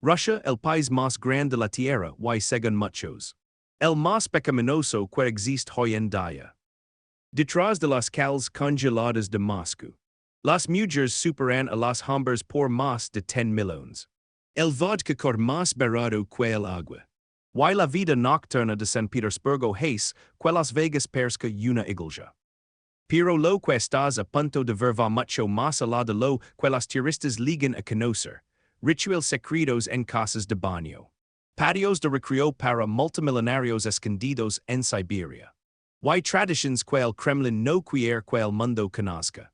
Rusia, el país más grande de la tierra, y según muchos. El más pecaminoso que existe hoy en día. Detrás de las calles congeladas de Moscú. Las mujeres superan a las hombres por más de 10 millones. El vodka corre más barato que el agua. Y la vida nocturna de San Petersburgo es que Las Vegas parezca una iglesia. Pero lo que estás a punto de ver va mucho más allá de lo que los turistas ligan a conocer. Rituales secretos en casas de baño. Patios de recreo para multimillonarios escondidos en Siberia. Y tradiciones que el Kremlin no quiere que el mundo conozca.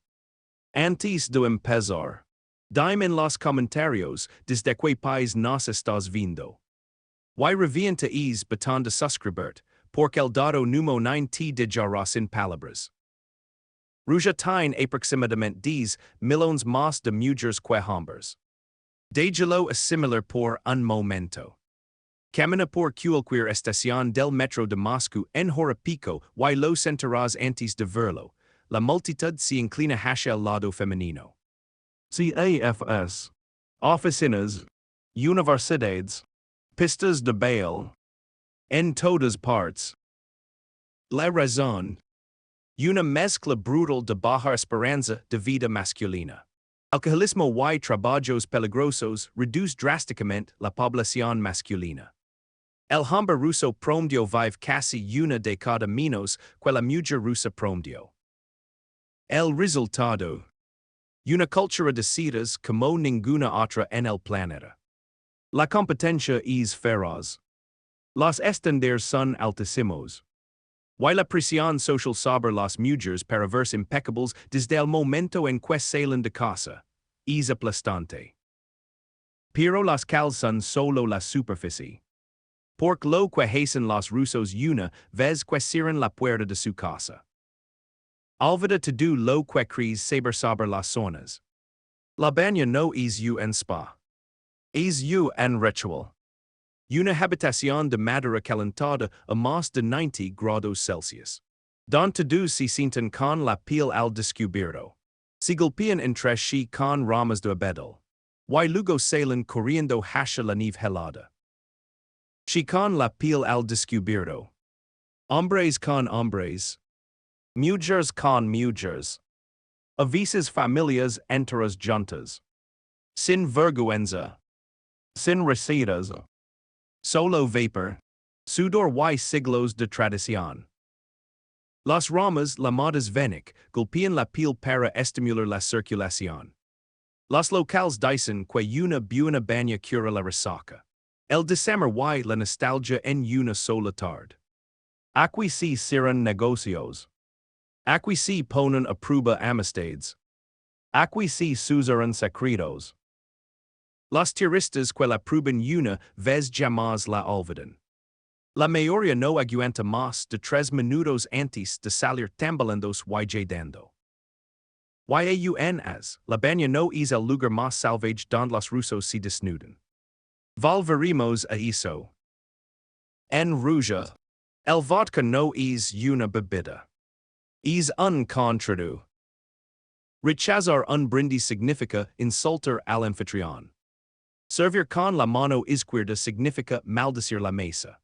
Antes de empezar, dime en los comentarios desde qué país nos estás viendo. Y revienta es botón de suscribirte, porque el dado número 9 te dejará sin palabras. Rusia tiene aproximadamente 10 millones más de mujeres que hombres. Déjalo asimilar por un momento. Camina por cualquier estación del metro de Moscú en hora pico y lo sentirás antes de verlo. La multitud se inclina hacia el lado femenino. CAFS. Oficinas. Universidades. Pistas de baile. En todas partes. La razón. Una mezcla brutal de baja esperanza de vida masculina. Alcoholismo y trabajos peligrosos reduce drásticamente la población masculina. El hombre ruso promedio vive casi una década menos que la mujer rusa promedio. El resultado. Una cultura de citas como ninguna otra en el planeta. La competencia es feroz. Los estándares son altísimos. Y la presión social sobre las mujeres para verse impecables desde el momento en que salen de casa es aplastante. Pero las calles son solo la superficie. Porque lo que hacen los rusos una vez que cierran la puerta de su casa. Olvida todo lo que crees saber sobre las zonas. La baña no es un spa. Es un ritual. Una habitación de madera calentada a más de 90 grados Celsius. Don todos se sientan con la piel al descubierto. Se golpean entre sí con ramas de abedul. Y luego salen corriendo hacia la nieve helada. Sí con la piel al descubierto. Hombres con hombres. Mujeres con mujeres. A veces familias enteras juntas. Sin vergüenza. Sin recetas. Solo vapor. Sudor y siglos de tradición. Las ramas llamadas venic golpean la piel para estimular la circulación. Los locales dicen que una buena baña cura la resaca. El december y la nostalgia en una sola tarde. Aquí se cierran negocios. Aquí se ponen a prueba amistades. Aquí se susurran secretos. Los turistas que la prueban una vez jamás la olvidan. La mayoría no aguanta más de 3 minutos antes de salir tambaleandos y llegando. Yaunas, la baña no es el lugar más salvaje donde los rusos se desnudan. Volveremos a eso. En Rusia, el vodka no es una bebida. Es un contrato. Rechazar un brindis significa insultar al anfitrión. Servir con la mano izquierda significa maldecir la mesa.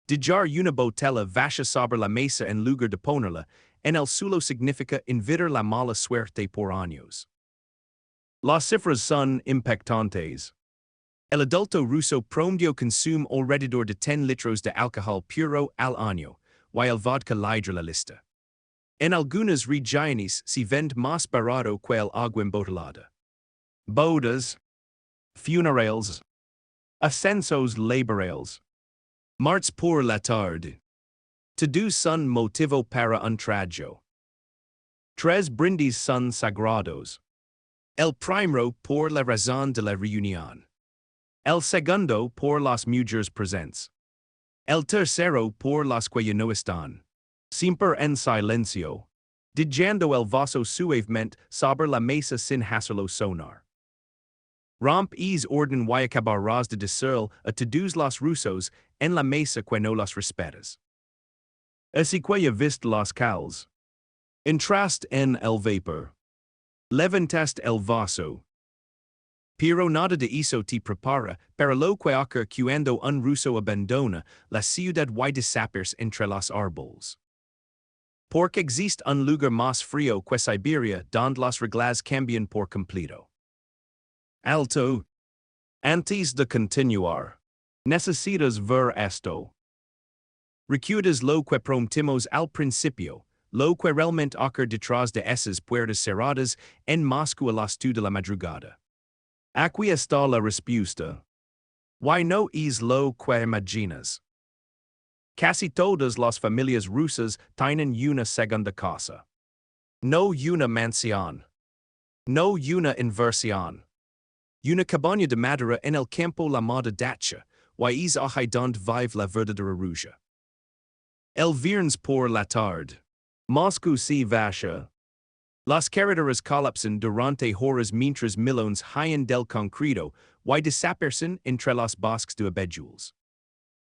Dejar una botella vacía sobre la mesa en lugar de ponerla en el suelo significa invitar la mala suerte por años. Las cifras son impactantes. El adulto ruso promedio consume alrededor de 10 litros de alcohol puro al año, y el vodka lidera la lista. En algunas regiones se vende más barato que el agua embotellada. Bodas. Funerales. Ascensos laborales. Marts por la tarde. Todos son motivo para un trago. Tres brindis son sagrados. El primero por la razón de la reunión. El segundo por las mujeres presentes. El tercero por las que ya no están. Siempre en silencio. Dejando el vaso suavemente sobre la mesa sin hacerlo sonar. Romp es orden y acabarás de decirle a todos los rusos en la mesa que no los respetas. Así que ya viste las calles. Entraste en el vapor. Levantaste el vaso. Pero nada de eso te prepara para lo que ocurre cuando un ruso abandona la ciudad y desaparece entre los árboles. Porque existe un lugar más frío que Siberia donde las reglas cambian por completo. Alto. Antes de continuar, necesitas ver esto. ¿Recuerdas lo que prometimos al principio, lo que realmente ocurre detrás de esas puertas cerradas en Moscú a las 2 de la madrugada? Aquí está la respuesta. Why no es lo que imaginas. Casi todas las familias rusas tienen una segunda casa. No una mansión. No una inversión. Una cabaña de madera en el campo llamada dacha, y es ahí donde vive la verdadera Rusia. El viernes por la tarde. Moscú se vacia. Las carreteras colapsan durante horas mientras millones huyen del concreto y desaparecen entre los bosques de abedules.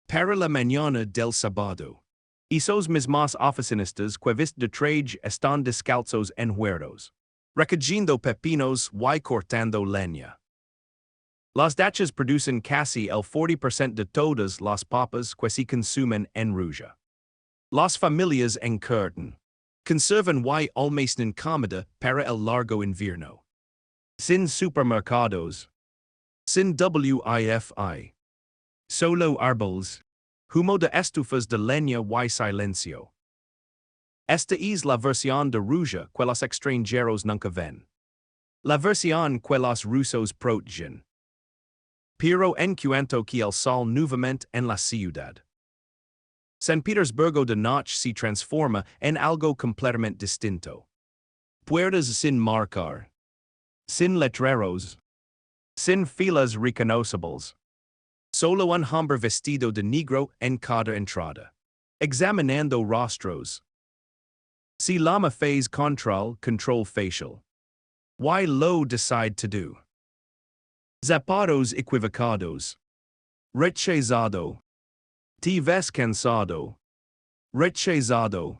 Para la mañana del sábado. Esos mismos oficinistas que visten de traje están descalzos en huertos, recogiendo pepinos y cortando leña. Las dachas producen casi el 40% de todas las papas que se consumen en Rusia. Las familias encurtan. Conservan y almacenan comida para el largo invierno. Sin supermercados. Sin wifi. Solo árboles. Humo de estufas de leña y silencio. Esta es la versión de Rusia que los extranjeros nunca ven. La versión que los rusos protegen. Pero en cuanto que el sol nuevamente en la ciudad. San Petersburgo de noche se transforma en algo completamente distinto. Puertas sin marcar. Sin letreros. Sin filas reconocibles. Solo un hombre vestido de negro en cada entrada. Examinando rostros. Si llama phase control facial. Y lo decide to do. Zapatos equivocados. Rechazado. Te ves cansado. Rechazado.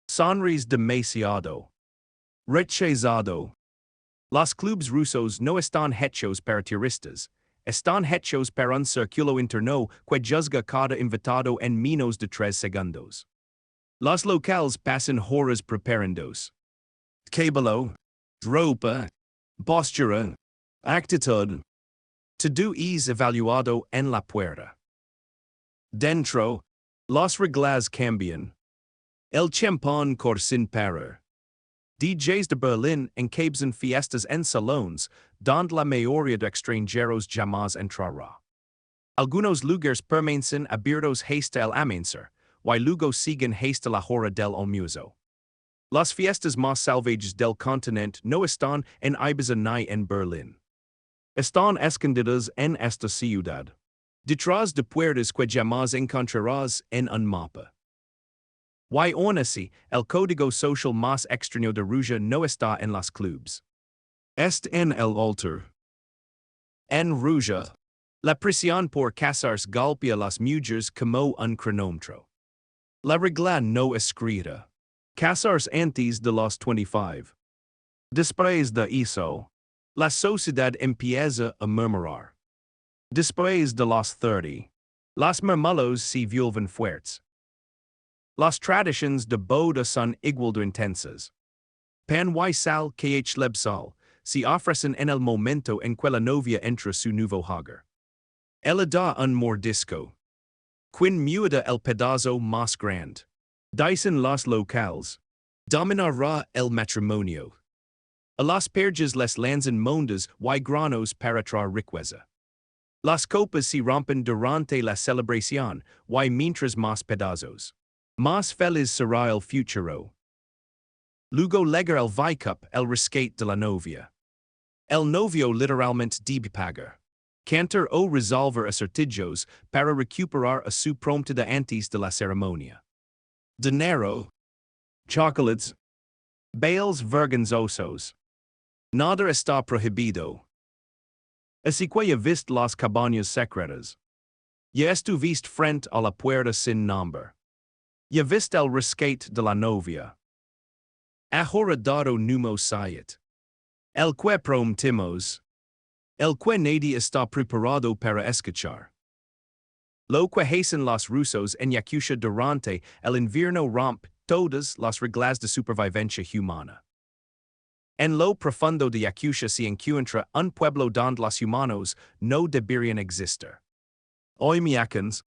Sonríes demasiado. Rechazado. Los clubes rusos no están hechos para turistas, están hechos para un círculo interno que juzga cada invitado en menos de 3 segundos. Los locales pasan horas preparándose. Cabello, ropa, postura, actitud. Todo es evaluado en la puerta. Dentro, las reglas cambian. El champán cor sin parar. DJs de Berlín encabezan fiestas en salones, donde la mayoría de extranjeros jamás entrará. Algunos lugares permanecen abiertos hasta el amanecer, y luego siguen hasta la hora del almuerzo. Las fiestas más salvajes del continente no están en Ibiza ni en Berlín. Están escondidas en esta ciudad. Detrás de puertas que jamás encontrarás en un mapa. Y aún así, el código social más extraño de Rusia no está en los clubs. Está en el altar. En Rusia, la presión por casarse golpea las mujeres como un cronómetro. La regla no escrita. Casarse antes de los 25. Después de eso, la sociedad empieza a murmurar. Después de los 30, los murmullos se vuelven fuertes. Las tradiciones de boda son igual de intensas. Pan y sal que lebsal se ofrecen en el momento en que la novia entra su nuevo hogar. Ella da un mordisco. Quien muda el pedazo más grande. Dicen los locales. Dominará el matrimonio. A las perjas les lanzan mondas y granos para traer riqueza. Las copas se rompen durante la celebración y mientras más pedazos. Más feliz será el futuro. Luego llegar el vicup el rescate de la novia. El novio literalmente debe pagar. Cantar o resolver acertijos para recuperar a su prometida antes de la ceremonia. Dinero. Chocolates. Bales vergonzosos. Nada está prohibido. Así que ya viste las cabañas secretas. Ya estuviste frente a la puerta sin nombre. Ya viste el rescate de la novia. Ahora dado numo sayet. El que prometimos. El que nadie está preparado para escuchar. Lo que hacen los rusos en Yakutia durante el invierno rompe todas las reglas de supervivencia humana. En lo profundo de Yakutia se encuentra un pueblo donde los humanos no deberían existir. Hoy Miakans,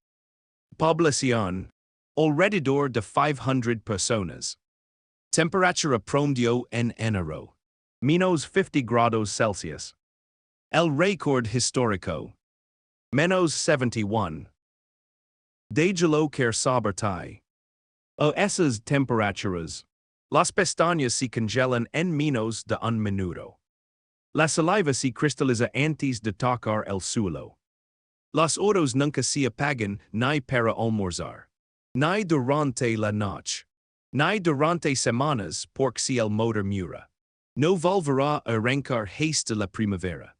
población, alrededor de 500 personas. Temperatura promedio en enero. Menos 50 grados Celsius. El récord histórico. Menos 71. De lo que sobretae. A esas temperaturas. Las pestañas se congelan en menos de un minuto. La saliva se cristaliza antes de tocar el suelo. Los oros nunca se apagan ni para almorzar. Ni durante la noche. Ni durante semanas porque si el motor mura. No volverá a arrancar hasta la primavera.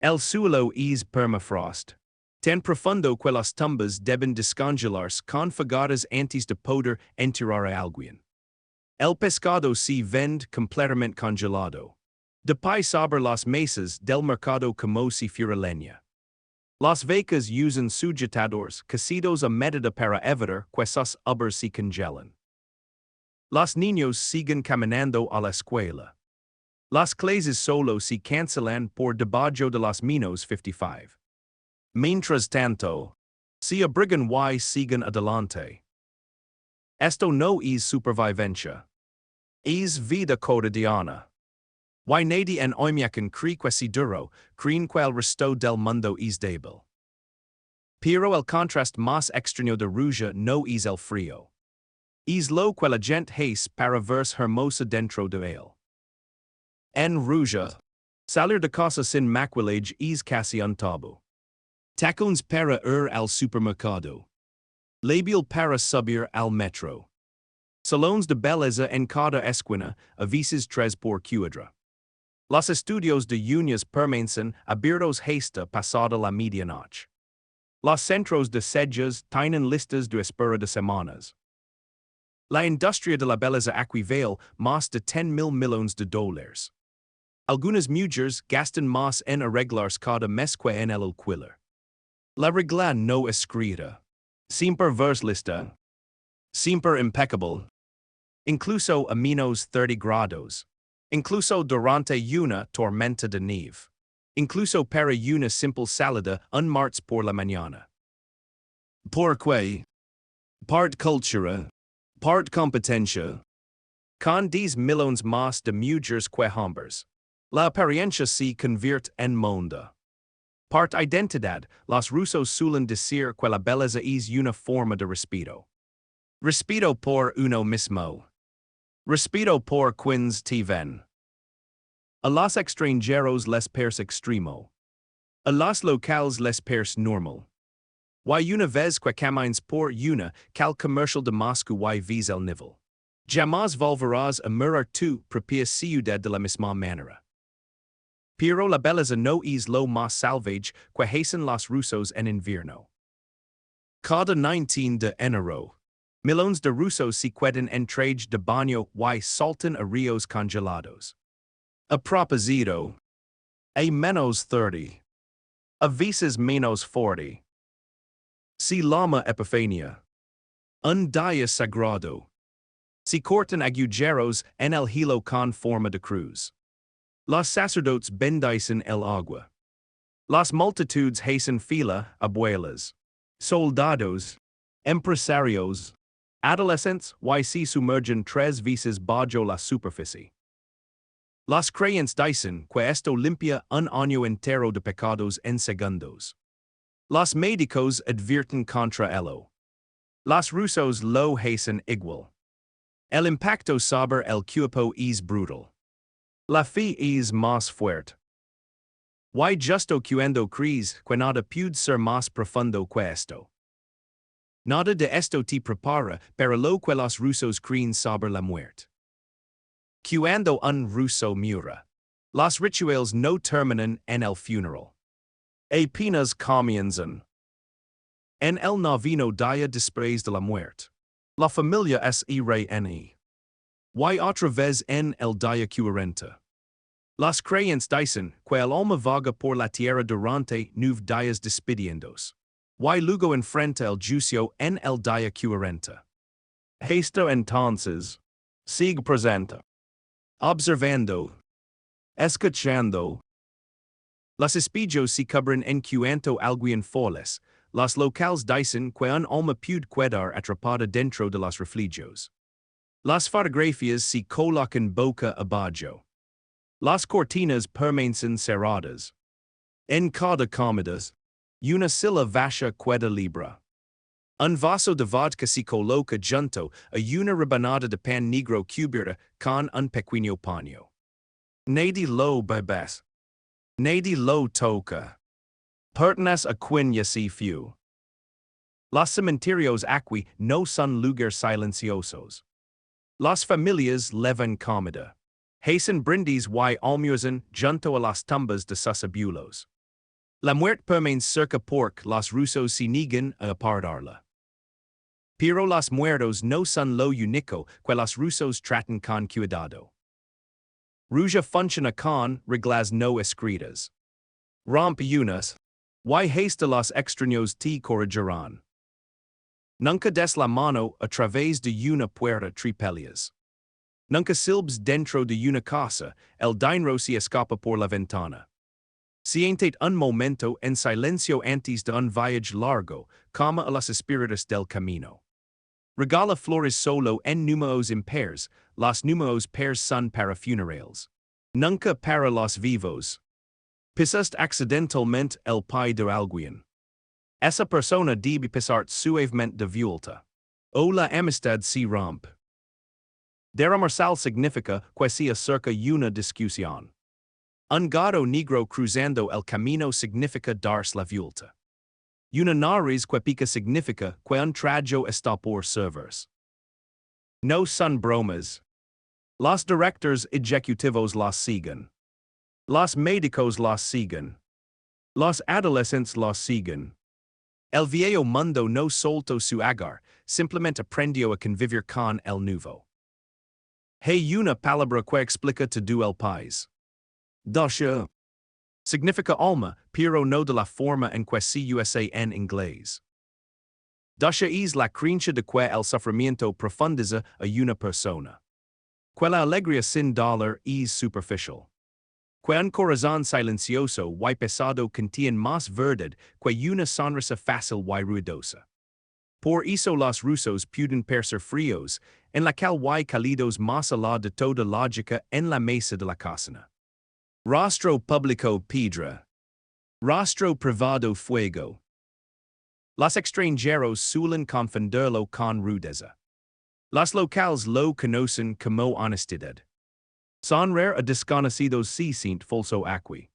El suelo es permafrost. Tan profundo que las tumbas deben descongelarse con fagadas antes de poder enterrar a alguien. El pescado se vende completamente congelado. De pie sobre las mesas del mercado como si fuera leña. Las vacas usan sujetadores cosidos a medida para evitar que sus ubres se congelen. Los niños siguen caminando a la escuela. Las clases solo se cancelan por debajo de los menos 55. Mientras tanto, se abrigan y siguen adelante. Esto no es supervivencia. Es vida cotidiana. Y nadie en Oimiacan cree que si duro, creen que el resto del mundo es débil. Pero el contraste más extraño de Rusia no es el frío. Es lo que la gente hace para verse hermosa dentro de él. En Rusia, salir de casa sin maquillage es casi un tabú. Tacones para ir al supermercado. Labial para subir al metro. Salones de belleza en cada esquina, a veces 3 por cuadra. Los estudios de uñas permanecen abiertos hasta pasada la medianoche. Los centros de sellas tienen listas de espera de semanas. La industria de la belleza equivale más de 10,000 millones de dólares. Algunas mujeres gastan más en arreglarse cada mes que en el alquiler. La regla no escrita. Siempre verslista. Siempre impecable. Incluso a menos 30 grados. Incluso durante una tormenta de nieve. Incluso para una simple salida un martes por la mañana. Porque. Part cultura. Part competencia. Con 10 millones más de mujeres que hombres. La apariencia se convierte en mundo. Part identidad, los rusos suelen decir que la belleza es una forma de respeto. Respeto por uno mismo. Respeto por quienes te ven. A los extranjeros les parece extremo. A los locales les parece normal. Y una vez que camines por una cal comercial de Moscú y ves el nivel. Jamás volverás a mirar tu propia ciudad de la misma manera. Pero la belleza no es lo más salvage que hacen los rusos en invierno. Cada 19 de enero, millones de rusos se quedan en traje de baño y saltan a ríos congelados. A propósito, a menos 30. A veces menos 40. Se llama Epifanía. Un día sagrado. Se cortan agujeros en el hilo con forma de cruz. Los sacerdotes bendicen el agua. Las multitudes hacen fila, abuelas, soldados, empresarios, adolescentes y se sumergen 3 veces bajo la superficie. Los creyentes dicen que esto limpia un año entero de pecados en segundos. Los médicos advierten contra ello. Los rusos lo hacen igual. El impacto sobre el cuerpo es brutal. La fe es más fuerte. Y justo cuando crees que nada puede ser más profundo que esto. Nada de esto te prepara para lo que los rusos creen sobre la muerte. Cuando un ruso muere, los rituales no terminan en el funeral. Apenas comienzan. En el noveno día después de la muerte, la familia es reúne. Y otra vez en el día 40. Las creyentes dicen que el alma vaga por la tierra durante 9 días despidiendos. Y luego enfrenta el juicio en el día 40. Esto entonces sigue presenta, observando, escuchando. Las espillos se cubren en cuanto alguien foles. Las locales dicen que un alma puede quedar atrapada dentro de los reflejos. Las fotografías se colocan boca abajo. Las cortinas permanecen cerradas. En cada comidas, una silla vacía queda libre. Un vaso de vodka se coloca junto a una rebanada de pan negro cubierta con un pequeño paño. Nadie lo bebes. Nadie lo toca. Pertenece a quien ya se fue. Los cementerios aquí no son lugares silenciosos. Las familias llevan comida. Hacen brindis y almuerzan junto a las tumbas de sus abuelos. La muerte permanece cerca porque los rusos se niegan a apartarla. Pero los muertos no son lo único que los rusos tratan con cuidado. Rusia funciona con reglas no escritas. Rompe unas, y hasta los extraños te corregirán. Nunca des la mano a través de una puerta tripellas. Nunca silbes dentro de una casa, el dinero se escapa por la ventana. Siéntate un momento en silencio antes de un viaje largo, como a los espíritus del camino. Regala flores solo en números impares, los números pairs son para funerales. Nunca para los vivos. Pisaste accidentalmente el pie de alguien. Esa persona debe pisar suavemente de vuelta. O la amistad se rompe. Derramarse significa que se acerca una discusión. Un gato negro cruzando el camino significa darse la vuelta. Una nariz que pica significa que un trago está por servirse. No son bromas. Los directores ejecutivos los siguen. Los médicos los siguen. Los adolescentes los siguen. El viejo mundo no soltó su agar, simplemente aprendió a convivir con el nuevo. Hay una palabra que explica todo el país. Dusha. Significa alma, pero no de la forma en que se usa en inglés. Dusha es la creencia de que el sufrimiento profundiza a una persona. Que la alegría sin dolor es superficial. Que un corazón silencioso y pesado contiene más verdad que una sonrisa fácil y ruidosa. Por eso los rusos pueden parecer fríos, en la cual y cálidos más allá de toda lógica en la mesa de la cocina. Rostro público piedra. Rostro privado fuego. Los extranjeros suelen confundirlo con rudeza. Los locales lo conocen como honestidad. Son rare a desconocidos se siente falso aquí.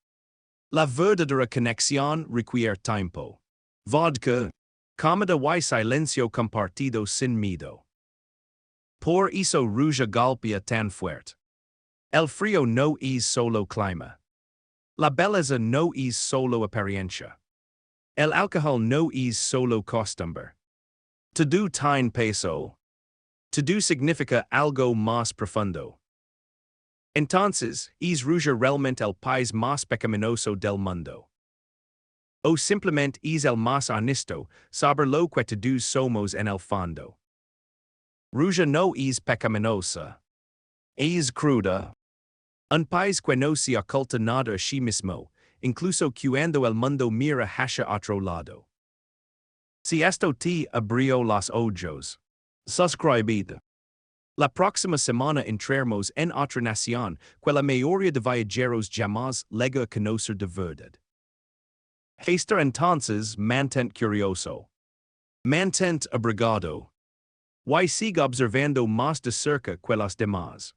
La verdadera conexión requiere tiempo. Vodka. Comida y silencio compartido sin miedo. Por eso Rusia golpea tan fuerte. El frío no es solo clima. La belleza no es solo apariencia. El alcohol no es solo costumbre. Todo tiene peso. Todo significa algo más profundo. Entonces, ¿es Rusia realmente el país más pecaminoso del mundo? O simplemente es el más honesto sobre lo que todos somos en el fondo? Rusia no es pecaminosa. Es cruda. Un país que no se oculta nada a sí mismo, incluso cuando el mundo mira hacia otro lado. Si esto te abrió los ojos, suscribid. La próxima semana entraremos en otra nación que la mayoría de viajeros jamás llega a conocer de verdad. Hasta entonces mantente curioso. Mantente abrigado. Y siga observando más de cerca que los demás.